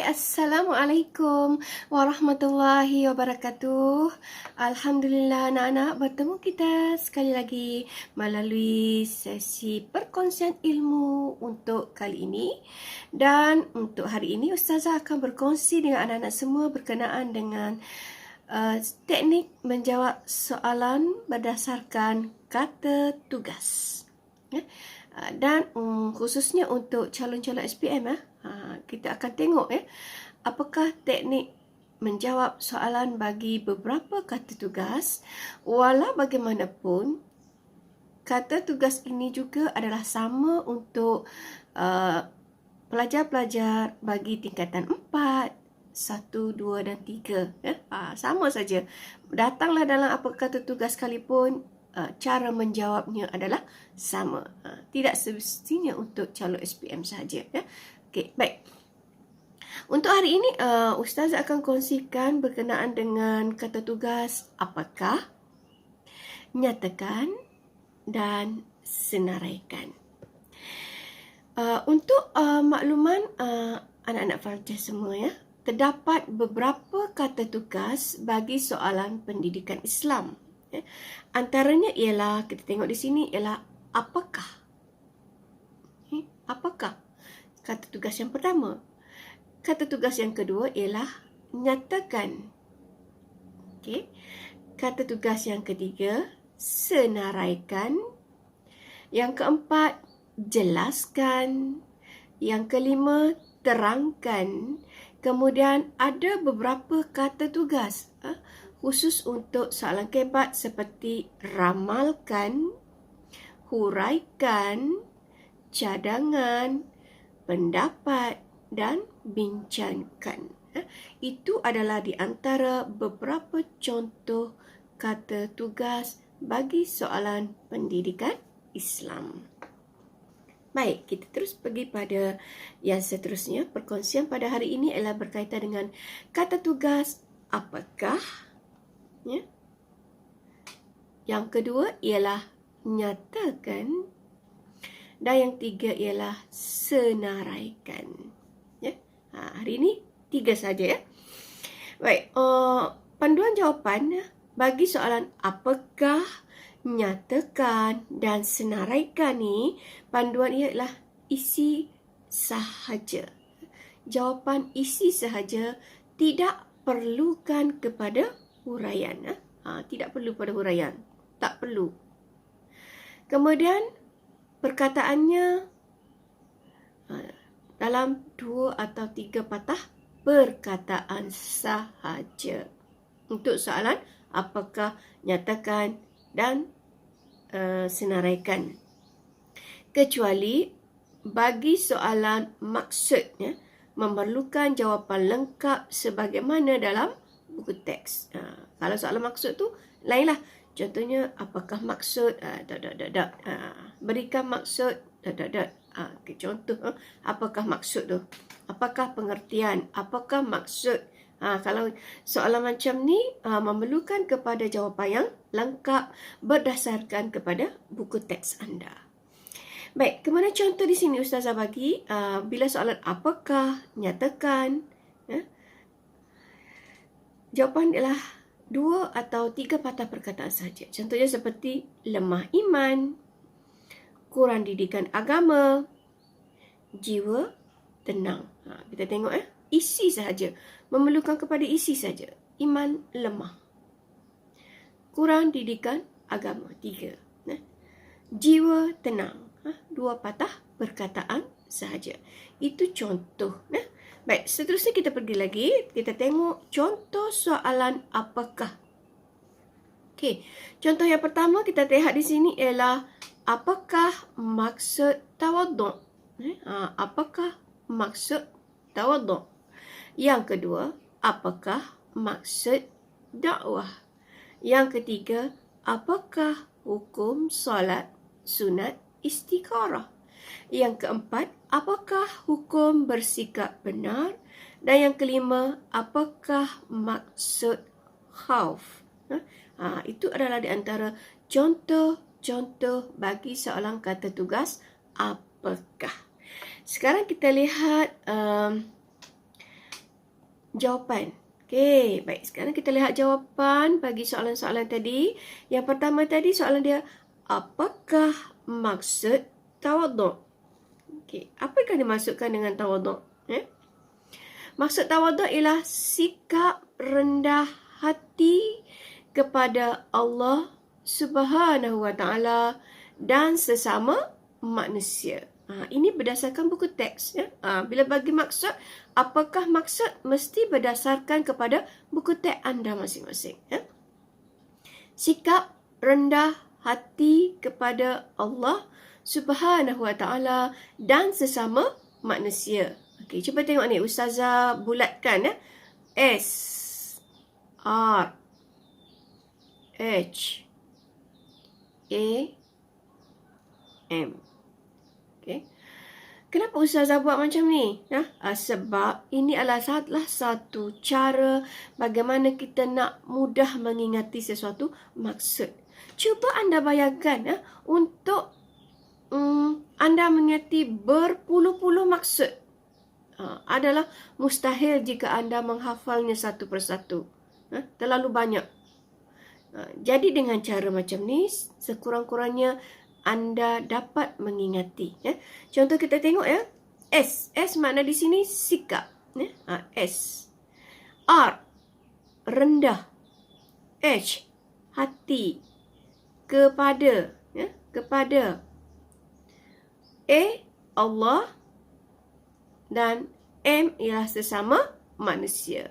Assalamualaikum warahmatullahi wabarakatuh. Alhamdulillah anak-anak, bertemu kita sekali lagi melalui sesi perkongsian ilmu untuk kali ini. Dan untuk hari ini Ustazah akan berkongsi dengan anak-anak semua berkenaan dengan teknik menjawab soalan berdasarkan kata tugas. Dan khususnya untuk calon-calon SPM, kita akan tengok apakah teknik menjawab soalan bagi beberapa kata tugas. Walau bagaimanapun, kata tugas ini juga adalah sama untuk pelajar-pelajar bagi tingkatan 4, 1, 2 dan 3. Sama saja. Datanglah dalam apa kata tugas sekalipun, cara menjawabnya adalah sama. Tidak semestinya untuk calon SPM sahaja. Okey, baik. Untuk hari ini, Ustazah akan kongsikan berkenaan dengan kata tugas apakah, nyatakan dan senaraikan. Untuk makluman anak-anak Faljah semua, terdapat beberapa kata tugas bagi soalan pendidikan Islam. Antaranya ialah, kita tengok di sini, ialah apakah. Apakah? Kata tugas yang pertama. Kata tugas yang kedua ialah nyatakan. Okey. Kata tugas yang ketiga, senaraikan. Yang keempat, jelaskan. Yang kelima, terangkan. Kemudian ada beberapa kata tugas khusus untuk soalan kebat seperti ramalkan, huraikan, cadangan, pendapat dan bincangkan. Itu adalah di antara beberapa contoh kata tugas bagi soalan pendidikan Islam. Baik, kita terus pergi pada yang seterusnya. Perkongsian pada hari ini ialah berkaitan dengan kata tugas apakah. Yang kedua ialah nyatakan. Dan yang tiga ialah senaraikan. Hari ini 3 saja. Baik, panduan jawapan bagi soalan apakah, nyatakan dan senaraikan ni, panduan ialah isi sahaja. Jawapan isi sahaja, tidak perlukan kepada huraian. Tidak perlu pada huraian. Tak perlu. Kemudian perkataannya dalam 2 atau 3 patah perkataan sahaja. Untuk soalan apakah, nyatakan dan senaraikan. Kecuali bagi soalan maksudnya memerlukan jawapan lengkap sebagaimana dalam buku teks. Kalau soalan maksud tu lainlah. Contohnya, apakah maksud berikan maksud contoh, apakah maksud tu? Apakah pengertian? Apakah maksud? Kalau soalan macam ni memerlukan kepada jawapan yang lengkap berdasarkan kepada buku teks anda. Baik, kemudian contoh di sini Ustazah bagi bila soalan apakah, nyatakan, jawapan ialah 2 atau 3 patah perkataan saja. Contohnya seperti lemah iman, kurang didikan agama, jiwa tenang. Kita tengok isi sahaja. Memerlukan kepada isi saja. Iman lemah. Kurang didikan agama, 3. Jiwa tenang. 2 patah perkataan sahaja. Itu contoh. Baik, seterusnya kita pergi lagi. Kita tengok contoh soalan apakah. Okey, contoh yang pertama kita lihat di sini ialah apakah maksud tawaduk? Apakah maksud tawaduk? Yang kedua, apakah maksud dakwah? Yang ketiga, apakah hukum solat sunat istikharah? Yang keempat, apakah hukum bersikap benar? Dan yang kelima, apakah maksud khauf? Itu adalah di antara contoh-contoh bagi soalan kata tugas apakah. Sekarang kita lihat jawapan. Okey, baik. Sekarang kita lihat jawapan bagi soalan-soalan tadi. Yang pertama tadi soalan dia, apakah maksud tawaduk? Okey, apa yang dimaksudkan dengan tawaduk? Maksud tawaduk ialah sikap rendah hati kepada Allah Subhanahu wa taala dan sesama manusia. Ini berdasarkan buku teks. Bila bagi maksud, apakah maksud mesti berdasarkan kepada buku teks anda masing-masing. Sikap rendah hati kepada Allah Subhanahu wa taala dan sesama manusia. Okey, cuba tengok ni. Ustazah bulatkan. S R H A M. Okay. Kenapa Ustazah buat macam ni? Sebab ini adalah salah satu cara bagaimana kita nak mudah mengingati sesuatu maksud. Cuba anda bayangkan untuk anda mengingati berpuluh-puluh maksud. Adalah mustahil jika anda menghafalnya satu persatu. Terlalu banyak. Jadi dengan cara macam ni, sekurang-kurangnya anda dapat mengingati. Contoh kita tengok S. S makna di sini sikap. S. R. Rendah. H. Hati. Kepada. Kepada. A. Allah. Dan M ialah sesama manusia.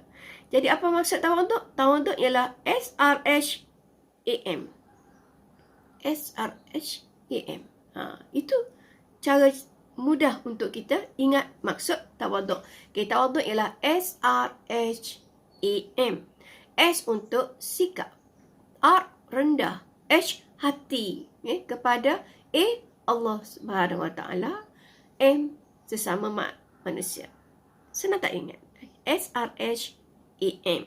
Jadi apa maksud tawaduk? Tawaduk ialah SRHAM. SRHAM. Itu cara mudah untuk kita ingat maksud tawaduk. Okay, tawaduk ialah SRHAM. S untuk sikap. R rendah. H hati. Kepada A Allah Subhanahu wa taala. M sesama manusia. Senang tak ingat? SRHAM.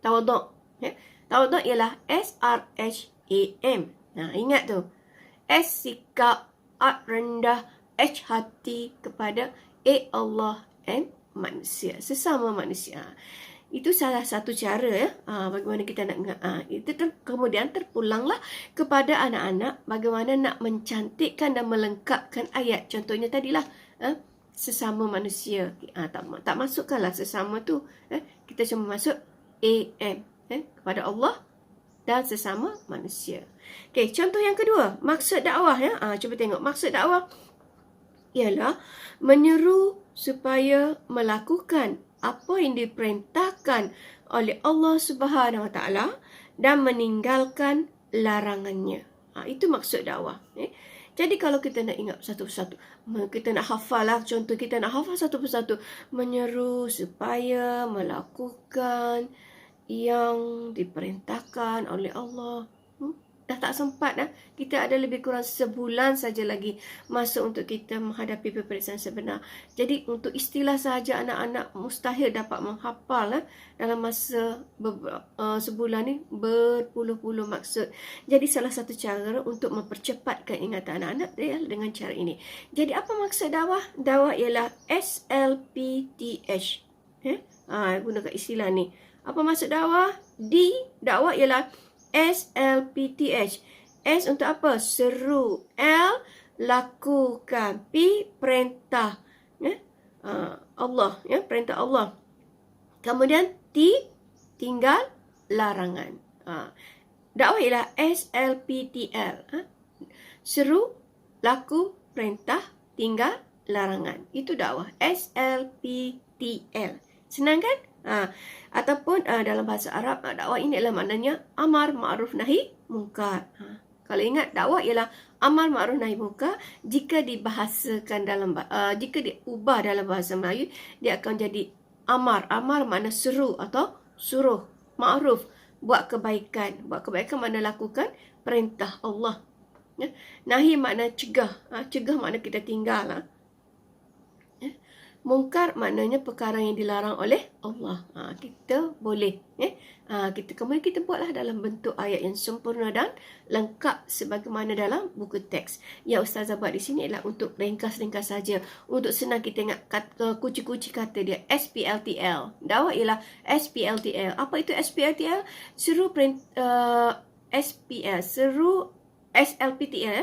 Tawaduk. Tawaduk ialah SRHAM. Ingat tu. S sikap, R rendah, H hati kepada A Allah, M manusia. Sesama manusia. Itu salah satu cara bagaimana kita nak ingat. Itu kemudian terpulanglah kepada anak-anak bagaimana nak mencantikkan dan melengkapkan ayat. Contohnya tadilah sesama manusia. Tak masukkanlah sesama tu. Kita cuma masuk AM kepada Allah dan sesama manusia. Okey, contoh yang kedua, maksud dakwah cuba tengok. Maksud dakwah ialah menyeru supaya melakukan apa yang diperintahkan oleh Allah Subhanahu wa taala dan meninggalkan larangannya. Itu maksud dakwah. Jadi kalau kita nak ingat satu persatu, kita nak hafal lah. Contoh kita nak hafal satu persatu. Menyeru supaya melakukan yang diperintahkan oleh Allah. Dah tak sempat Kita ada lebih kurang sebulan saja lagi masa untuk kita menghadapi peperiksaan sebenar. Jadi untuk istilah sahaja anak-anak mustahil dapat menghafal dalam masa sebulan ni berpuluh-puluh maksud. Jadi salah satu cara untuk mempercepatkan ingatan anak-anak ialah dengan cara ini. Jadi apa maksud dakwah? Dakwah ialah SLPTH. Gunakan istilah ni. Apa maksud dakwah? D. Dakwah ialah SLPTH. S untuk apa? Seru. L. Lakukan. P. Perintah. Allah. Perintah Allah. Kemudian T. Tinggal larangan. Dakwah ialah SLPTL. Seru, laku, perintah, tinggal larangan. Itu dakwah. SLPTL. Senang kan? Ataupun dalam bahasa Arab, dakwah ini adalah maknanya amar ma'ruf nahi mungkar. Kalau ingat, dakwah ialah amar ma'ruf nahi mungkar. Jika dibahasakan jika diubah dalam bahasa Melayu, dia akan jadi amar. Amar makna seru atau suruh. Ma'ruf, buat kebaikan. Buat kebaikan makna lakukan perintah Allah. Nahi makna cegah. Cegah makna kita tinggal. Mungkar maknanya perkara yang dilarang oleh Allah. Kita boleh. Kemudian kita buatlah dalam bentuk ayat yang sempurna dan lengkap sebagaimana dalam buku teks. Yang Ustazah buat di sini adalah untuk ringkas-ringkas saja. Untuk senang kita ingat kunci-kunci kata dia. SPLTL. Dakwah ialah SPLTL. Apa itu SPLTL? Seru SPL. Seru SLPTL.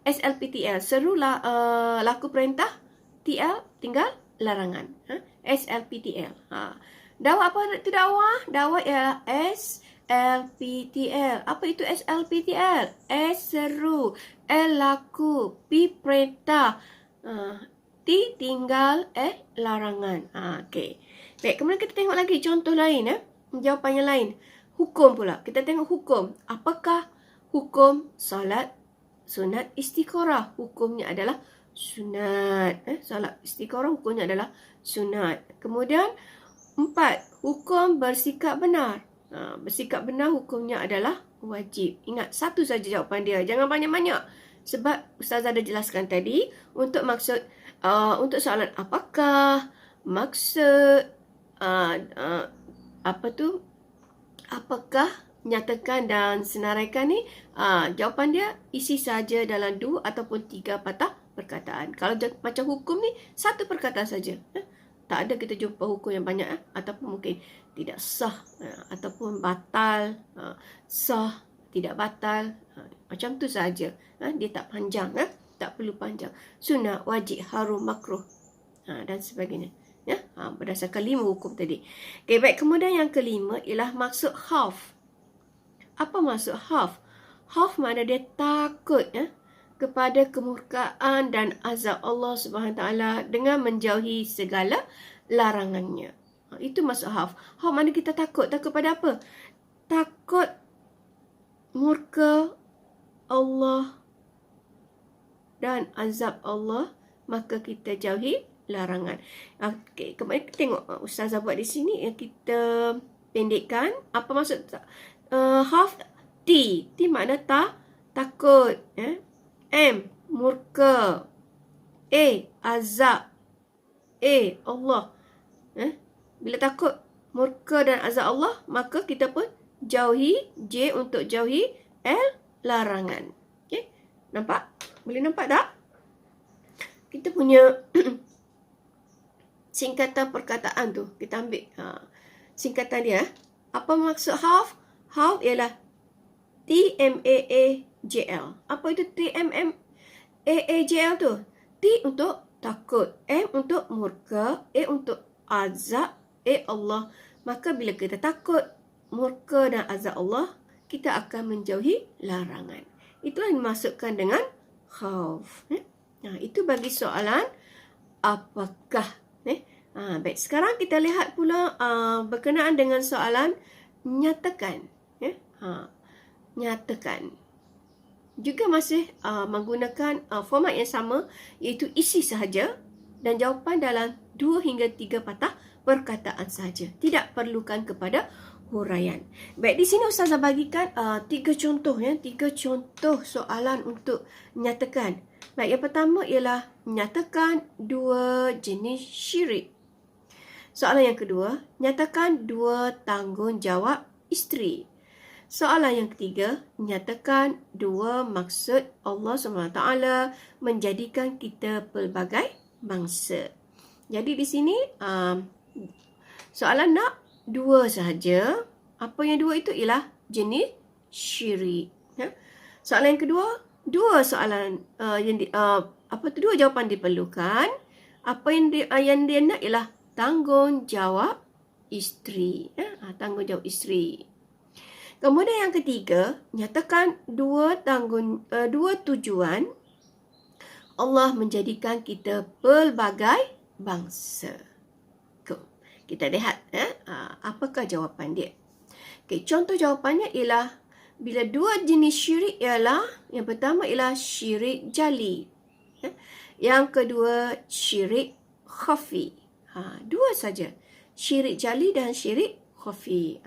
SLPTL. Seru laku perintah. TL tinggal larangan. SLPTL. Dakwah apa itu dakwah? Dakwah ialah SLPTL. Apa itu SLPTL? S seru, L laku, P perintah, T tinggal, larangan. Okey. Baik, kemudian kita tengok lagi contoh lain. Jawapan yang lain. Hukum pula. Kita tengok hukum. Apakah hukum solat sunat istikharah? Hukumnya adalah sunat. Solat istikharah hukumnya adalah sunat. Kemudian 4. Hukum bersikap benar. Bersikap benar hukumnya adalah wajib. Ingat, satu saja jawapan dia. Jangan banyak-banyak. Sebab Ustazah dah jelaskan tadi, untuk maksud, untuk soalan apakah, maksud, apakah, nyatakan dan senaraikan ni, jawapan dia isi saja dalam 2 ataupun 3 patah perkataan. Kalau macam hukum ni, satu perkataan saja. Tak ada kita jumpa hukum yang banyak, ataupun mungkin tidak sah, ataupun batal, sah, tidak batal, macam tu saja. Dia tak panjang, tak perlu panjang. Sunnah, wajib, harum, makruh, dan sebagainya. Berdasarkan 5 hukum tadi. Okay, baik. Kemudian yang kelima ialah maksud khauf. Apa maksud khauf? Khauf makna dia takut kepada kemurkaan dan azab Allah SWT dengan menjauhi segala larangannya. Itu maksud khauf. Khauf makna kita takut. Takut pada apa? Takut murka Allah dan azab Allah, maka kita jauhi larangan. Okey, kemudian kita tengok Ustazah buat di sini, kita pendekkan. Apa maksud khauf? T makna takut. M, murka. A, azab. A, Allah. Bila takut murka dan azab Allah, maka kita pun jauhi. J untuk jauhi. L, larangan. Okay? Nampak? Boleh nampak tak? Kita punya singkatan perkataan tu. Kita ambil singkatan dia. Apa maksud khauf? Khauf ialah TMAAJL. Apa itu TMAAJL tu? T untuk takut, M untuk murka, A untuk azab, A Allah. Maka bila kita takut murka dan azab Allah, kita akan menjauhi larangan. Itulah yang dimaksudkan dengan khauf. Itu bagi soalan apakah. Baik, sekarang kita lihat pula berkenaan dengan soalan nyatakan. Nyatakan. Juga masih menggunakan format yang sama, iaitu isi sahaja dan jawapan dalam 2 hingga 3 patah perkataan sahaja. Tidak perlukan kepada huraian. Baik, di sini Ustazah bagikan 3 contoh. 3 contoh soalan untuk nyatakan. Baik, yang pertama ialah nyatakan 2 jenis syirik. Soalan yang kedua, nyatakan 2 tanggungjawab isteri. Soalan yang ketiga, nyatakan 2 maksud Allah SWT menjadikan kita pelbagai bangsa. Jadi di sini soalan nak 2 sahaja. Apa yang 2 itu ialah jenis syirik. Soalan yang kedua, 2 soalan dua jawapan diperlukan. Apa yang dia nak ialah tanggungjawab isteri. Tanggungjawab isteri. Kemudian yang ketiga, nyatakan 2 tujuan Allah menjadikan kita pelbagai bangsa. Kita lihat apakah jawapan dia. Okay, contoh jawapannya ialah bila 2 jenis syirik ialah, yang pertama ialah syirik jali. Yang kedua syirik khafi. 2 saja. Syirik jali dan syirik khafi.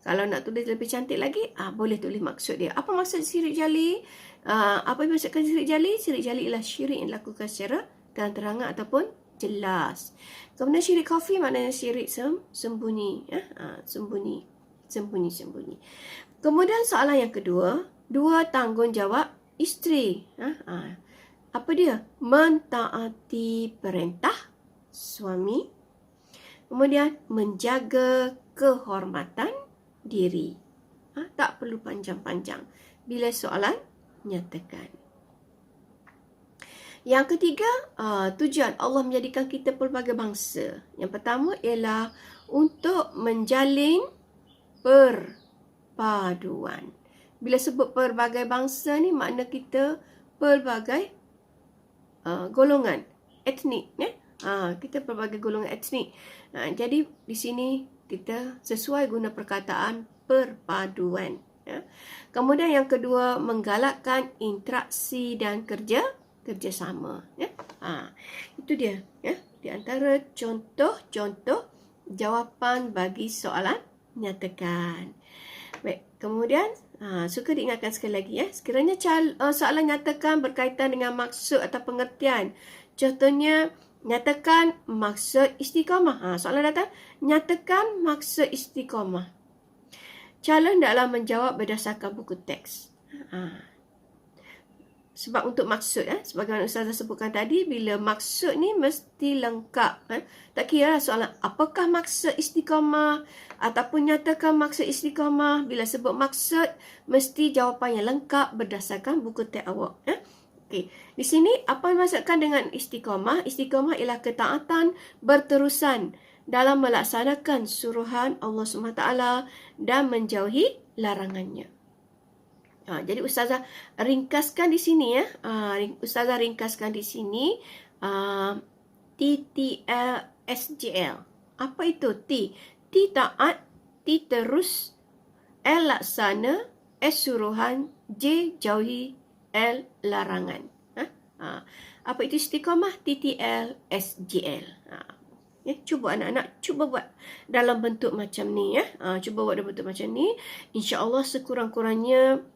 Kalau nak tulis lebih cantik lagi, boleh tulis maksud dia. Apa maksud syirik jali? Apa yang maksudkan syirik jali? Syirik jali ialah syirik yang dilakukan secara terang-terangan ataupun jelas. Kemudian syirik khafi maknanya syirik sembunyi. Sembunyi. Kemudian soalan yang kedua, 2 tanggungjawab isteri. Apa dia? Mentaati perintah suami. Kemudian menjaga kehormatan diri. Tak perlu panjang-panjang. Bila soalan, nyatakan. Yang ketiga, tujuan Allah menjadikan kita pelbagai bangsa. Yang pertama ialah untuk menjalin perpaduan. Bila sebut pelbagai bangsa ni, makna kita pelbagai golongan etnik. Kita pelbagai golongan etnik. Jadi di sini kita sesuai guna perkataan perpaduan. Kemudian yang kedua, menggalakkan interaksi dan kerjasama. Itu dia. Di antara contoh-contoh jawapan bagi soalan nyatakan. Baik, kemudian suka diingatkan sekali lagi. Sekiranya soalan nyatakan berkaitan dengan maksud atau pengertian. Contohnya, nyatakan maksud istiqamah. Soalan datang, nyatakan maksud istiqamah. Calon hendaklah menjawab berdasarkan buku teks. Sebab untuk maksud, sebagaimana Ustazah sebutkan tadi, bila maksud ni mesti lengkap. Tak kira soalan apakah maksud istiqamah ataupun nyatakan maksud istiqamah. Bila sebut maksud, mesti jawapannya lengkap berdasarkan buku teks awak. Okey, di sini apa yang dimaksudkan dengan istiqamah? Istiqamah ialah ketaatan berterusan dalam melaksanakan suruhan Allah SWT dan menjauhi larangannya. Jadi Ustazah ringkaskan di sini. Ustazah ringkaskan di sini TTL SJL. Apa itu T? T taat, T terus, L laksana, S suruhan, J jauhi, L larangan. Apa itu istiqamah? TTL SJL. Cuba anak-anak, cuba buat dalam bentuk macam ni. Cuba buat dalam bentuk macam ni. InsyaAllah sekurang-kurangnya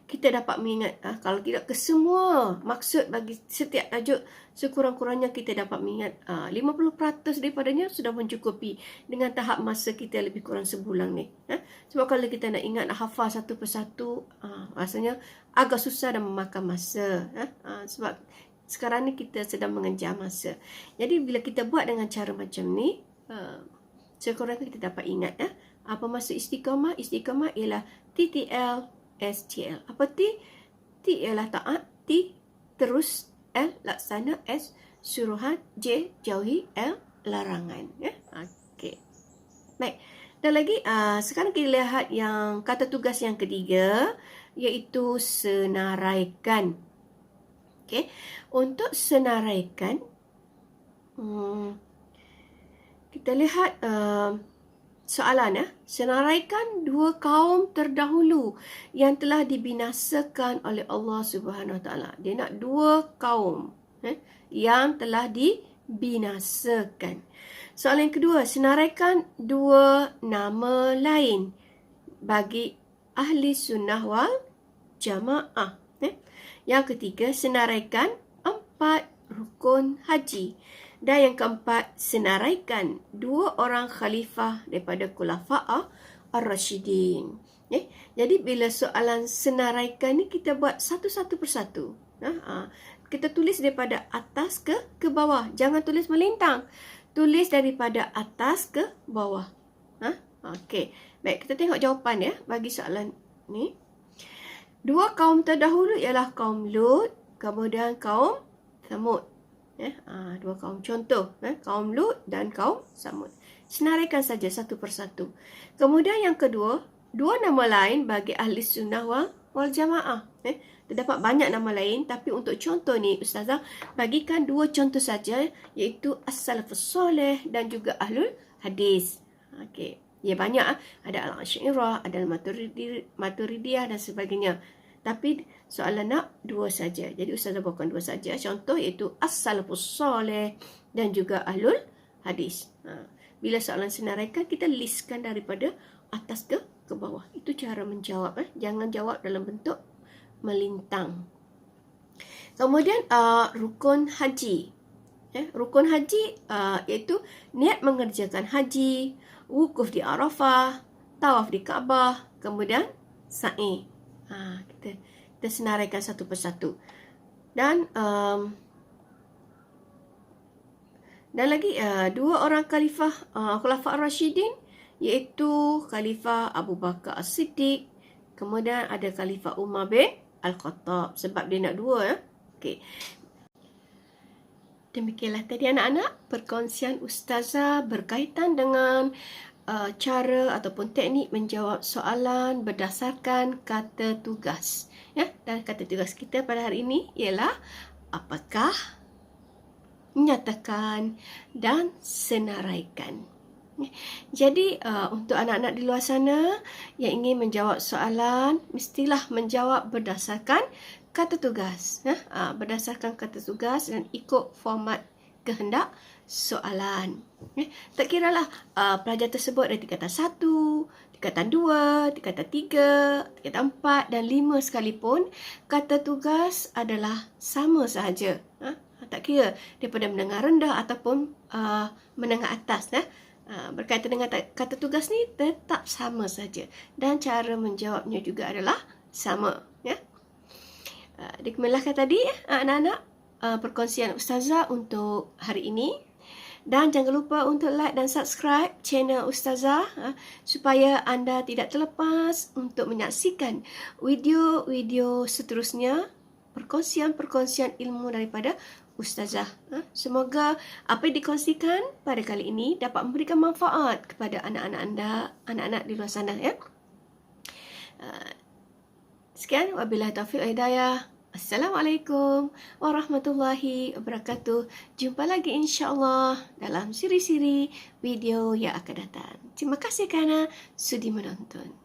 kita dapat mengingat. Kalau tidak ke semua maksud bagi setiap tajuk, sekurang-kurangnya kita dapat mengingat 50% daripadanya sudah mencukupi dengan tahap masa kita lebih kurang sebulan ni. Sebab kalau kita nak ingat, nak hafal satu persatu, rasanya agak susah dan memakan masa. Sebab sekarang ni kita sedang mengejar masa. Jadi bila kita buat dengan cara macam ni, sekurang-kurangnya kita dapat ingat. Apa maksud istiqamah? Istiqamah ialah TTL SJL. Apa T? T ialah taat, T terus, L laksana, S suruhan, J jauhi, L larangan. Okey. Baik. Dan lagi sekarang kita lihat yang kata tugas yang ketiga, iaitu senaraikan. Okey. Untuk senaraikan, kita lihat soalan. Senaraikan 2 kaum terdahulu yang telah dibinasakan oleh Allah Subhanahu Wa Taala. Dia nak 2 kaum yang telah dibinasakan. Soalan yang kedua, senaraikan 2 nama lain bagi ahli sunnah wal jamaah. Yang ketiga, senaraikan 4 rukun haji. Dan yang keempat, senaraikan 2 orang khalifah daripada Khulafa'ah Ar-Rashidin. Jadi bila soalan senaraikan ni, kita buat satu-satu persatu. Kita tulis daripada atas ke bawah. Jangan tulis melintang. Tulis daripada atas ke bawah. Okey. Baik, kita tengok jawapan bagi soalan ni. 2 kaum terdahulu ialah kaum Lut, kemudian kaum Thamud. 2 kaum contoh, kaum Lut dan kaum Samud. Senaraikan saja satu persatu. Kemudian yang kedua, 2 nama lain bagi ahli sunnah wal jamaah. Terdapat banyak nama lain, tapi untuk contoh ni Ustazah bagikan 2 contoh saja, iaitu as-salafus soleh dan juga ahlul hadis. Okey. Ya, banyak. Ada al-Asy'ariyah, ada al-Maturidiyah dan sebagainya. Tapi soalan nak 2 saja. Jadi Ustazah bawakan 2 saja. Contoh iaitu as-salafus soleh dan juga ahlul hadis. Bila soalan senaraikan, kita listkan daripada atas ke bawah. Itu cara menjawab. Jangan jawab dalam bentuk melintang. Kemudian rukun haji. Rukun haji iaitu niat mengerjakan haji, wukuf di Arafah, tawaf di Kaabah, kemudian sa'i. Kita senaraikan satu persatu. Dan lagi dua orang khalifah Khulafa' ar-Rasyidin, iaitu Khalifah Abu Bakar As-Siddiq, kemudian ada Khalifah Umar bin Al-Khattab, sebab dia nak dua. Okey. Demikianlah tadi anak-anak perkongsian Ustazah berkaitan dengan cara ataupun teknik menjawab soalan berdasarkan kata tugas. Dan kata tugas kita pada hari ini ialah apakah, menyatakan dan senaraikan. Jadi untuk anak-anak di luar sana yang ingin menjawab soalan, mestilah menjawab berdasarkan kata tugas. Berdasarkan kata tugas dan ikut format kehendak soalan. Tak kiralah pelajar tersebut ada tingkatan 1, tingkatan 2, tingkatan 3, tingkatan 4 dan 5 sekalipun, kata tugas adalah sama sahaja. Tak kira daripada menengah rendah ataupun menengah atas. Berkaitan dengan kata tugas ni tetap sama saja. Dan cara menjawabnya juga adalah sama. Dikemulahkan tadi anak-anak perkongsian Ustazah untuk hari ini. Dan jangan lupa untuk like dan subscribe channel Ustazah supaya anda tidak terlepas untuk menyaksikan video-video seterusnya, perkongsian-perkongsian ilmu daripada Ustazah. Semoga apa yang dikongsikan pada kali ini dapat memberikan manfaat kepada anak-anak anda, anak-anak di luar sana. Sekian, wabillahi taufiq wa hidayah. Assalamualaikum warahmatullahi wabarakatuh. Jumpa lagi insya-Allah dalam siri-siri video yang akan datang. Terima kasih kerana sudi menonton.